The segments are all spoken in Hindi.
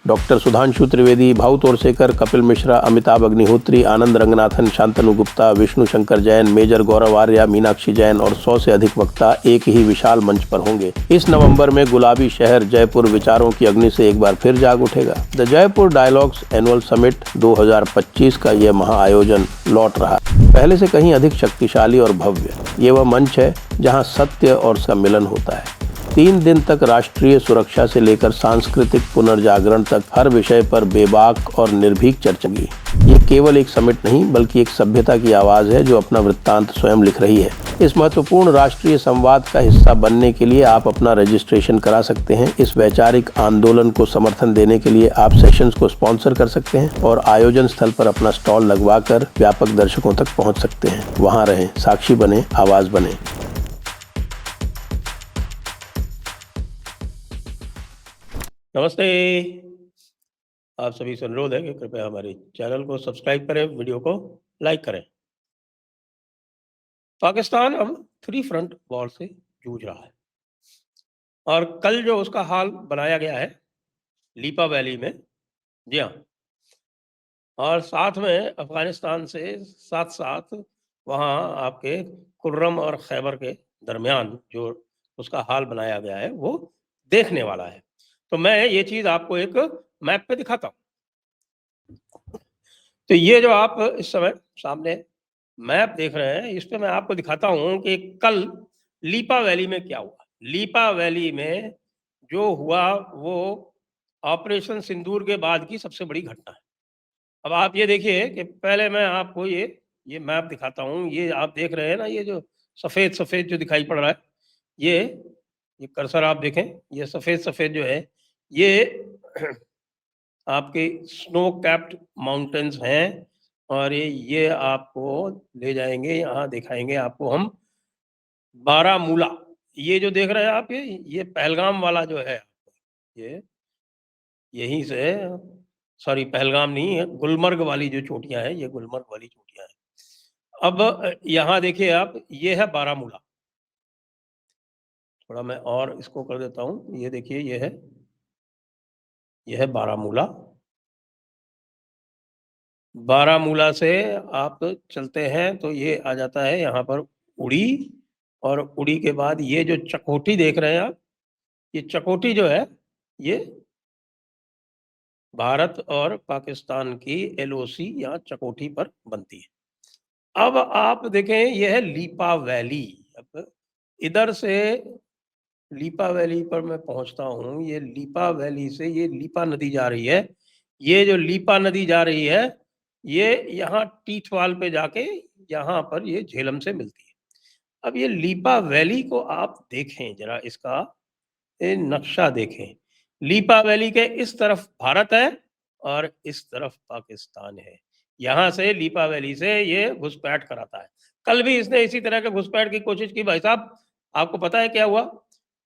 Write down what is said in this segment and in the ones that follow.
डॉक्टर सुधांशु त्रिवेदी, भाऊ तोरसेकर, कपिल मिश्रा, अमिताभ अग्निहोत्री, आनंद रंगनाथन, शांतनु गुप्ता, विष्णु शंकर जैन, मेजर गौरव आर्या, मीनाक्षी जैन और 100 से अधिक वक्ता एक ही विशाल मंच पर होंगे। इस नवंबर में गुलाबी शहर जयपुर विचारों की अग्नि से एक बार फिर जाग उठेगा। The Jaipur dialogues annual summit 2025 का यह महाआयोजन लौट रहा है, पहले से कहीं अधिक शक्तिशाली और भव्य। ये वह मंच है जहां सत्य और उसका मिलन होता है। 3 दिन तक राष्ट्रीय सुरक्षा से लेकर सांस्कृतिक पुनर्जागरण तक हर विषय पर बेबाक और निर्भीक चर्चा की। ये केवल एक समिट नहीं बल्कि एक सभ्यता की आवाज है जो अपना वृत्तांत स्वयं लिख रही है। इस महत्वपूर्ण राष्ट्रीय संवाद का हिस्सा बनने के लिए आप अपना रजिस्ट्रेशन करा सकते हैं। इस वैचारिक आंदोलन को समर्थन देने के लिए आप सेशंस को स्पॉन्सर कर सकते हैं और आयोजन स्थल पर अपना स्टॉल लगवाकर व्यापक दर्शकों तक पहुंच सकते हैं। वहां रहें, साक्षी बने, आवाज बने। नमस्ते। आप सभी से अनुरोध है कि कृपया हमारे चैनल को सब्सक्राइब करें, वीडियो को लाइक करें। पाकिस्तान अब 3 फ्रंट वॉर से जूझ रहा है और कल जो उसका हाल बनाया गया है लीपा वैली में, जी हाँ, और साथ में अफगानिस्तान से साथ साथ वहाँ आपके कुर्रम और खैबर के दरमियान जो उसका हाल बनाया गया है वो देखने वाला है। तो मैं ये चीज़ आपको एक मैप पे दिखाता हूँ। तो ये जो आप इस समय सामने मैप देख रहे हैं, इस पे मैं आपको दिखाता हूँ कि कल लीपा वैली में क्या हुआ। लीपा वैली में जो हुआ वो ऑपरेशन सिंदूर के बाद की सबसे बड़ी घटना है। अब आप ये देखिए कि पहले मैं आपको ये मैप दिखाता हूँ। ये आप देख रहे हैं ना, ये जो सफ़ेद सफ़ेद जो दिखाई पड़ रहा है, ये कर्सर आप देखें, ये सफ़ेद सफ़ेद जो है ये आपके स्नो कैप्ड माउंटेन्स हैं और ये आपको ले जाएंगे, यहाँ दिखाएंगे आपको हम बारामूला। ये जो देख रहे हैं आप, ये पहलगाम वाला जो है, ये यहीं से, सॉरी पहलगाम नहीं है, गुलमर्ग वाली जो चोटियां हैं, ये गुलमर्ग वाली चोटियां हैं। अब यहाँ देखिए आप, ये है बारामूला। थोड़ा मैं और इसको कर देता हूँ। ये देखिए, ये है बारामूला। बारामूला से आप चलते हैं तो ये आ जाता है यहाँ पर उड़ी, और उड़ी के बाद ये जो चकोटी देख रहे हैं आप, ये चकोटी जो है ये भारत और पाकिस्तान की एलओसी यहाँ चकोटी पर बनती है। अब आप देखें, ये है लीपा वैली। अब इधर से लीपा वैली पर मैं पहुंचता हूँ। ये लीपा वैली से ये लीपा नदी जा रही है। ये जो लीपा नदी जा रही है ये यहाँ टीठवाल पे जाके यहाँ पर ये झेलम से मिलती है। अब ये लीपा वैली को आप देखें जरा, इसका ये नक्शा देखें। लीपा वैली के इस तरफ भारत है और इस तरफ पाकिस्तान है। यहाँ से लीपा वैली से ये घुसपैठ कराता है। कल भी इसने इसी तरह के घुसपैठ की कोशिश की। भाई साहब, आपको पता है क्या हुआ?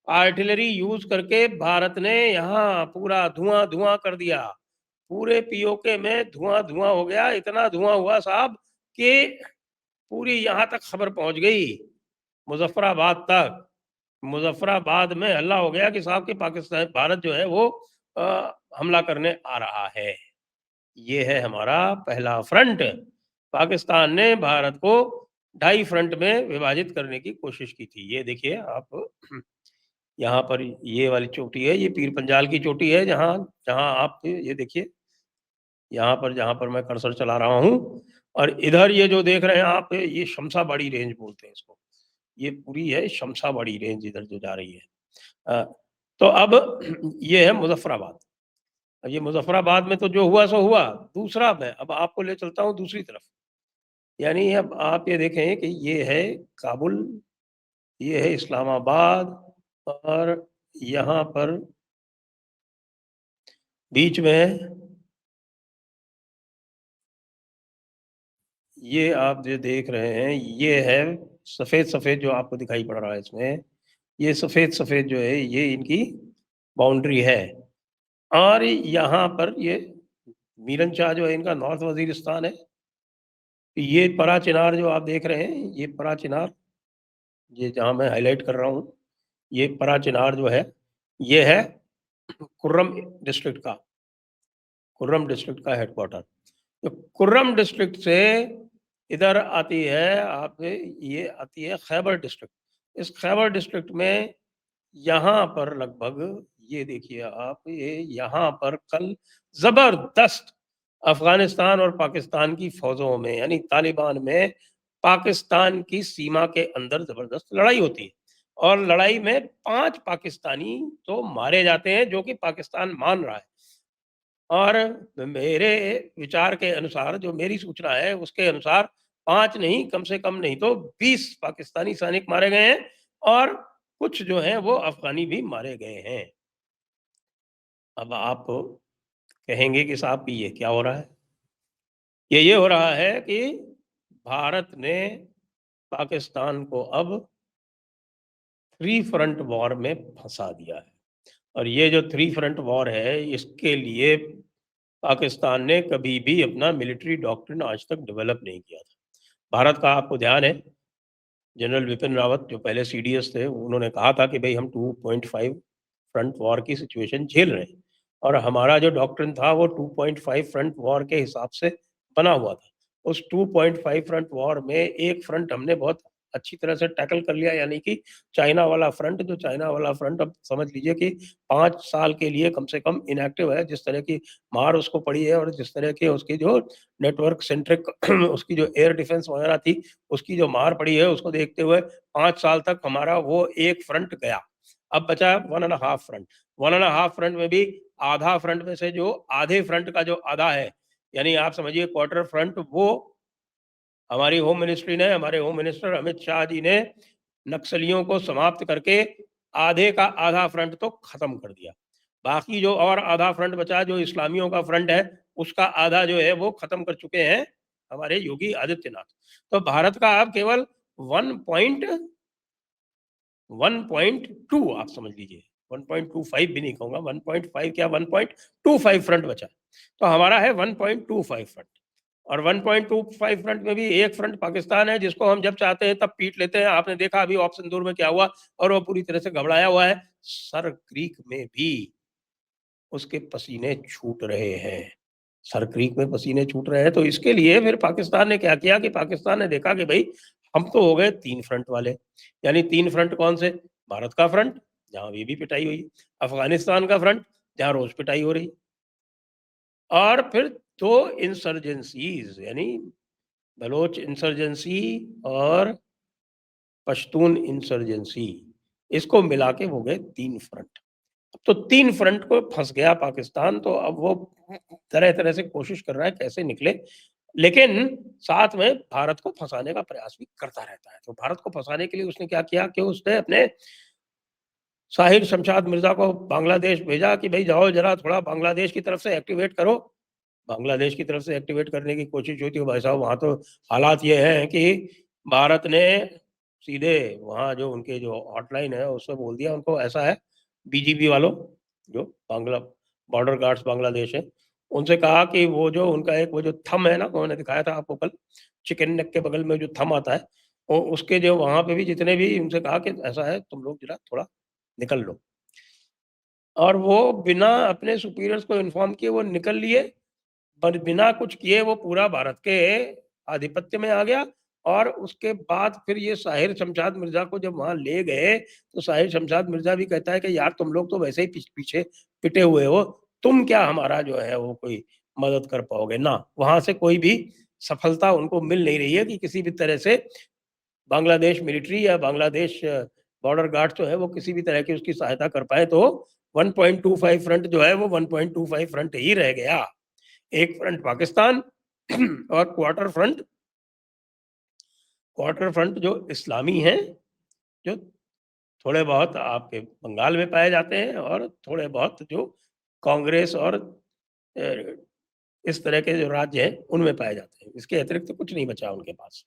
आर्टिलरी यूज करके भारत ने यहाँ पूरा धुआं धुआं कर दिया। पूरे पीओके में धुआं धुआं हो गया। इतना धुआं हुआ साहब कि पूरी यहाँ तक खबर पहुंच गई, मुजफ्फराबाद तक। मुजफ्फराबाद में हल्ला हो गया कि साहब कि पाकिस्तान, भारत जो है वो हमला करने आ रहा है। ये है हमारा पहला फ्रंट। पाकिस्तान ने भारत को 2.5 फ्रंट में विभाजित करने की कोशिश की थी। ये देखिए आप, यहाँ पर ये वाली चोटी है, ये पीर पंजाल की चोटी है, जहाँ जहाँ आप ये देखिए, यहाँ पर जहाँ पर मैं कर्सर चला रहा हूँ। और इधर ये जो देख रहे हैं आप, ये शमशाबाड़ी रेंज बोलते हैं इसको। ये पूरी है शमशाबाड़ी रेंज, इधर जो जा रही है। अ, तो अब ये है मुजफ्फराबाद। अब ये मुजफ्फराबाद में तो जो हुआ सो हुआ। दूसरा मैं अब आपको ले चलता हूँ दूसरी तरफ। यानी अब आप ये देखें कि ये है काबुल, ये है इस्लामाबाद, और यहाँ पर बीच में ये आप जो देख रहे हैं, ये है सफ़ेद सफ़ेद जो आपको दिखाई पड़ रहा है इसमें, ये सफ़ेद सफ़ेद जो है ये इनकी बाउंड्री है। और यहाँ पर ये मीरन शाह जो है इनका नॉर्थ वजीरिस्तान है। ये परा चिनार जो आप देख रहे हैं, ये परा चिनार, ये जहाँ मैं हाईलाइट कर रहा हूँ, ये परा चिनार जो है ये है कुर्रम डिस्ट्रिक्ट का। कुर्रम डिस्ट्रिक्ट का हेडक्वार्टर। तो कुर्रम डिस्ट्रिक्ट से इधर आती है, आप ये आती है खैबर डिस्ट्रिक्ट। इस खैबर डिस्ट्रिक्ट में यहाँ पर लगभग, ये देखिए आप, ये यहाँ पर कल जबरदस्त अफगानिस्तान और पाकिस्तान की फौजों में, यानी तालिबान में पाकिस्तान की सीमा के अंदर जबरदस्त लड़ाई होती है, और लड़ाई में 5 पाकिस्तानी तो मारे जाते हैं, जो कि पाकिस्तान मान रहा है। और मेरे विचार के अनुसार, जो मेरी सूचना है उसके अनुसार, 5 नहीं, कम से कम नहीं तो 20 पाकिस्तानी सैनिक मारे गए हैं, और कुछ जो हैं वो अफगानी भी मारे गए हैं। अब आप कहेंगे कि साहब ये क्या हो रहा है? ये हो रहा है कि भारत ने पाकिस्तान को अब थ्री फ्रंट वॉर में फंसा दिया है। और ये जो थ्री फ्रंट वॉर है, इसके लिए पाकिस्तान ने कभी भी अपना मिलिट्री डॉक्ट्रिन आज तक डेवलप नहीं किया था। भारत का आपको ध्यान है, जनरल विपिन रावत जो पहले सीडीएस थे, उन्होंने कहा था कि भाई हम 2.5 फ्रंट वॉर की सिचुएशन झेल रहे हैं, और हमारा जो डॉक्ट्रिन था वो 2.5 फ्रंट वॉर के हिसाब से बना हुआ था। उस 2.5 फ्रंट वॉर में एक फ्रंट हमने बहुत अच्छी तरह से टैकल कर लिया, यानी कि चाइना वाला फ्रंट। जो चाइना वाला फ्रंट, अब समझ लीजिए कि 5 साल के लिए कम से कम इनएक्टिव है। जिस तरह की मार उसको पड़ी है, और जिस तरह की उसकी जो नेटवर्क सेंट्रिक उसकी जो एयर डिफेंस वगैरह थी, उसकी जो मार पड़ी है, उसको देखते हुए 5 साल तक हमारा वो एक फ्रंट गया। अब बचा 1.5 फ्रंट। 1.5 फ्रंट में भी आधा फ्रंट में से जो आधे फ्रंट का जो आधा है, यानी आप समझिए क्वार्टर फ्रंट, वो हमारी होम मिनिस्ट्री ने, हमारे होम मिनिस्टर अमित शाह जी ने नक्सलियों को समाप्त करके आधे का आधा फ्रंट तो खत्म कर दिया। बाकी जो और आधा फ्रंट बचा, जो इस्लामियों का फ्रंट है, उसका आधा जो है वो खत्म कर चुके हैं हमारे योगी आदित्यनाथ। तो भारत का अब केवल 1.2 आप समझ लीजिए, 1.25 भी नहीं कहूंगा, 1.5 क्या, 1.25 फ्रंट बचा। तो हमारा है 1.25 फ्रंट। और 1.25 फ्रंट में भी एक फ्रंट पाकिस्तान है, जिसको हम जब चाहते हैं तब पीट लेते हैं। आपने देखा अभी ऑपरेशन दूर में क्या हुआ, और वो पूरी तरह से घबराया हुआ है। सर क्रीक में भी उसके पसीने छूट रहे हैं। सर क्रीक में पसीने छूट रहे हैं। तो इसके लिए फिर पाकिस्तान ने क्या किया कि पाकिस्तान ने देखा कि भाई हम तो हो गए 3 फ्रंट वाले। यानी 3 फ्रंट कौन से? भारत का फ्रंट, जहां अभी भी पिटाई हुई, अफगानिस्तान का फ्रंट, जहां रोज पिटाई हो रही, और फिर 2 इंसर्जेंसीज, यानी बलोच इंसर्जेंसी और पश्तून इंसर्जेंसी, इसको मिला के हो गए 3 फ्रंट। तो 3 फ्रंट को फंस गया पाकिस्तान। तो अब वो तरह तरह से कोशिश कर रहा है कैसे निकले, लेकिन साथ में भारत को फंसाने का प्रयास भी करता रहता है। तो भारत को फंसाने के लिए उसने क्या किया कि उसने अपने साहिर शमशाद मिर्जा को बांग्लादेश भेजा कि भाई जाओ जरा थोड़ा बांग्लादेश की तरफ से एक्टिवेट करो। बांग्लादेश की तरफ से एक्टिवेट करने की कोशिश हुई थी, भाई साहब वहाँ तो हालात ये हैं कि भारत ने सीधे वहाँ जो उनके जो हॉटलाइन है उसमें बोल दिया उनको, ऐसा है बीजीबी वालों, जो बांग्ला बॉर्डर गार्ड्स बांग्लादेश है, उनसे कहा कि वो जो उनका एक वो जो थंब है ना, उन्होंने दिखाया था आपको कल, चिकन नेक के बगल में जो थंब आता है, वो उसके जो वहाँ पे भी जितने भी, उनसे कहा कि ऐसा है तुम लोग जरा थोड़ा निकल लो। और वो बिना अपने सुपीरियर्स को इन्फॉर्म किए वो निकल लिए, पर बिना कुछ किए वो पूरा भारत के आधिपत्य में आ गया। और उसके बाद फिर ये साहिर शमशाद मिर्जा को जब वहां ले गए, तो साहिर शमशाद मिर्जा भी कहता है कि यार तुम लोग तो वैसे ही पीछे पिटे हुए हो, तुम क्या हमारा जो है वो कोई मदद कर पाओगे ना। वहां से कोई भी सफलता उनको मिल नहीं रही है कि किसी भी तरह से बांग्लादेश मिलिट्री या बांग्लादेश बॉर्डर गार्ड जो है वो किसी भी तरह की उसकी सहायता कर पाए। तो 1.25 फ्रंट जो है वो 1.25 फ्रंट ही रह गया। एक फ्रंट पाकिस्तान और क्वार्टर फ्रंट जो इस्लामी हैं, जो थोड़े बहुत आपके बंगाल में पाए जाते हैं, और थोड़े बहुत जो कांग्रेस और इस तरह के जो राज्य हैं उनमें पाए जाते हैं। इसके अतिरिक्त तो कुछ नहीं बचा उनके पास।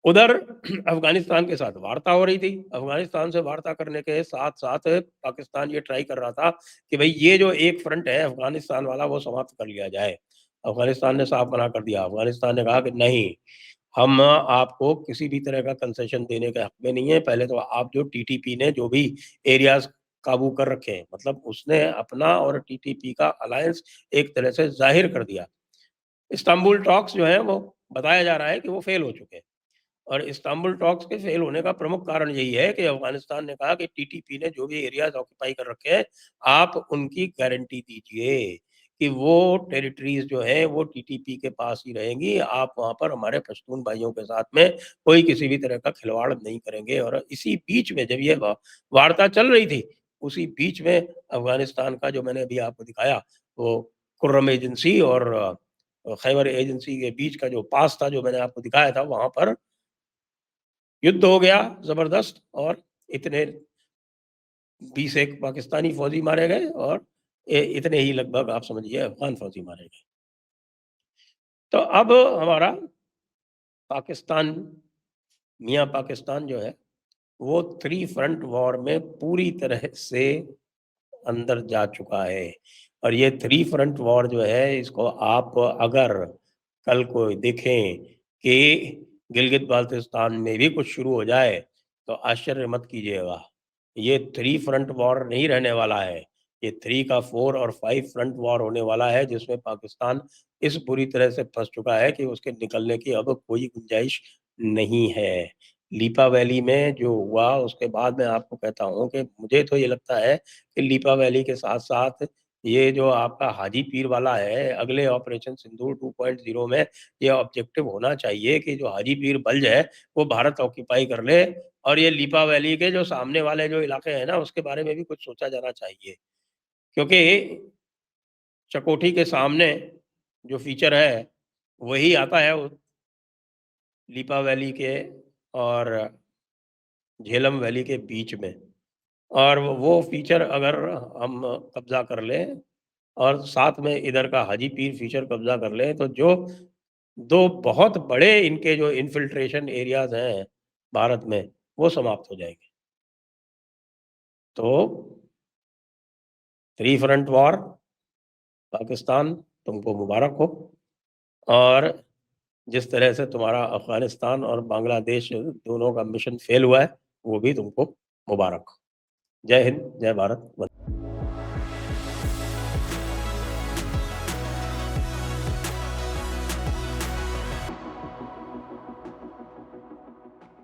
उधर अफगानिस्तान के साथ वार्ता हो रही थी। अफगानिस्तान से वार्ता करने के साथ साथ पाकिस्तान ये ट्राई कर रहा था कि भाई ये जो एक फ्रंट है अफगानिस्तान वाला वो समाप्त कर लिया जाए। अफगानिस्तान ने साफ मना कर दिया। अफगानिस्तान ने कहा कि नहीं, हम आपको किसी भी तरह का कंसेशन देने के हक में नहीं है। पहले तो आप जो टीटीपी ने जो भी एरियाज काबू कर रखे हैं। मतलब उसने अपना और टीटीपी का अलायंस एक तरह से ज़ाहिर कर दिया। इस्तांबुल टॉक्स जो हैं वो बताया जा रहा है कि वो फ़ेल हो चुके हैं। और इस्तांबुल टॉक्स के फेल होने का प्रमुख कारण यही है कि अफ़गानिस्तान ने कहा कि टीटीपी ने जो भी एरियाज़ ऑक्यूपाई कर रखे हैं, आप उनकी गारंटी दीजिए कि वो टेरिटरीज़ जो हैं वो टीटीपी के पास ही रहेंगी। आप वहाँ पर हमारे पश्तून भाइयों के साथ में कोई किसी भी तरह का खिलवाड़ नहीं करेंगे। और इसी बीच में जब ये वार्ता चल रही थी, उसी बीच में अफ़गानिस्तान का जो मैंने अभी आपको दिखाया, वो खुर्रम एजेंसी और खैबर एजेंसी के बीच का जो पास था, जो मैंने आपको दिखाया था, वहाँ पर युद्ध हो गया ज़बरदस्त। और इतने 20 एक पाकिस्तानी फ़ौजी मारे गए और इतने ही लगभग आप समझिए अफ़गान फ़ौजी मारे गए। तो अब हमारा पाकिस्तान, मियाँ पाकिस्तान जो है, वो थ्री फ्रंट वॉर में पूरी तरह से अंदर जा चुका है। और ये थ्री फ्रंट वॉर जो है, इसको आप अगर कल को देखें कि गिलगित बाल्टिस्तान में भी कुछ शुरू हो जाए, तो आश्चर्य मत कीजिएगा। ये थ्री फ्रंट वॉर नहीं रहने वाला है। ये 3 का 4 और 5 फ्रंट वॉर होने वाला है, जिसमें पाकिस्तान इस बुरी तरह से फँस चुका है कि उसके निकलने की अब कोई गुंजाइश नहीं है। लीपा वैली में जो हुआ, उसके बाद मैं आपको कहता हूँ कि मुझे तो ये लगता है कि लीपा वैली के साथ-साथ ये जो आपका हाजी पीर वाला है, अगले ऑपरेशन सिंदूर 2.0 में ये ऑब्जेक्टिव होना चाहिए कि जो हाजी पीर बल्ज है, वो भारत ऑक्यूपाई कर ले। और ये लीपा वैली के जो सामने वाले जो इलाके हैं ना, उसके बारे में भी कुछ सोचा जाना चाहिए। क्योंकि चकोठी के सामने जो फीचर है, वही आता है लीपा वैली के और झेलम वैली के बीच में। और वो फीचर अगर हम कब्ज़ा कर लें और साथ में इधर का हाजी पीर फीचर कब्ज़ा कर लें, तो जो 2 बहुत बड़े इनके जो इन्फिल्ट्रेशन एरियाज़ हैं भारत में, वो समाप्त हो जाएँगे। तो थ्री फ्रंट वॉर, पाकिस्तान तुमको मुबारक हो। और जिस तरह से तुम्हारा अफ़गानिस्तान और बांग्लादेश दोनों का मिशन फ़ेल हुआ है, वो भी तुमको मुबारक हो। जय हिंद, जय भारत, वंदे